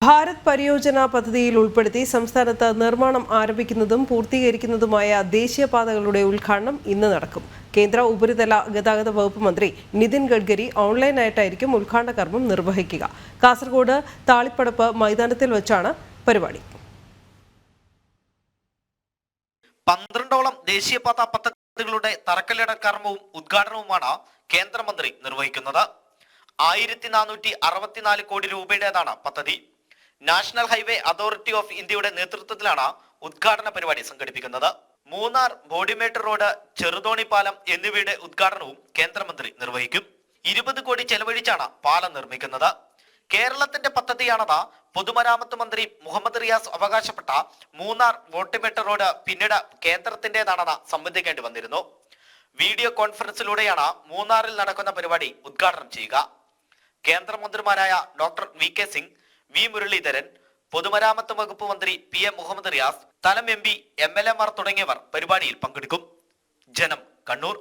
ഭാരത് പരിയോജന പദ്ധതിയിൽ ഉൾപ്പെടുത്തി സംസ്ഥാനത്ത് നിർമ്മാണം ആരംഭിക്കുന്നതും പൂർത്തീകരിക്കുന്നതുമായ ദേശീയപാതകളുടെ ഉദ്ഘാടനം ഇന്ന് നടക്കും. കേന്ദ്ര ഉപരിതല ഗതാഗത വകുപ്പ് മന്ത്രി നിതിൻ ഗഡ്കരി ഓൺലൈനായിട്ടായിരിക്കും ഉദ്ഘാടന കർമ്മം നിർവഹിക്കുക. കാസർഗോഡ് താളിപ്പടപ്പ് മൈതാനത്തിൽ വെച്ചാണ് പരിപാടി. 12ഓളം ദേശീയപാത പദ്ധതികളുടെ തറക്കല്ലിടൽ കർമ്മവും ഉദ്ഘാടനവുമാണ് കേന്ദ്രമന്ത്രി നിർവഹിക്കുന്നത്. 1464 കോടി രൂപയുടേതാണ് പദ്ധതി. നാഷണൽ ഹൈവേ അതോറിറ്റി ഓഫ് ഇന്ത്യയുടെ നേതൃത്വത്തിലാണ് ഉദ്ഘാടന പരിപാടി സംഘടിപ്പിക്കുന്നത്. മൂന്നാർ ബോഡിമേട്ടർ റോഡ്, ചെറുതോണി പാലം എന്നിവയുടെ ഉദ്ഘാടനവും കേന്ദ്രമന്ത്രി നിർവഹിക്കും. 20 കോടി ചെലവഴിച്ചാണ് പാലം നിർമ്മിക്കുന്നത്. കേരളത്തിന്റെ പദ്ധതിയാണെന്ന് പൊതുമരാമത്ത് മന്ത്രി മുഹമ്മദ് റിയാസ് അവകാശപ്പെട്ട മൂന്നാർ ബോഡിമേട്ടർ റോഡ് പിന്നീട് കേന്ദ്രത്തിന്റേതാണെന്ന് സമ്മതിക്കേണ്ടി വന്നിരുന്നു. വീഡിയോ കോൺഫറൻസിലൂടെയാണ് മൂന്നാറിൽ നടക്കുന്ന പരിപാടി ഉദ്ഘാടനം ചെയ്യുക. കേന്ദ്രമന്ത്രിമാരായ doctor V K Singh, V Muraleedharan, പൊതുമരാമത്ത് വകുപ്പ് മന്ത്രി പി എ മുഹമ്മദ് റിയാസ്, തലം എം പി, MLA മാർ തുടങ്ങിയവർ പരിപാടിയിൽ പങ്കെടുക്കും. ജനം, കണ്ണൂർ.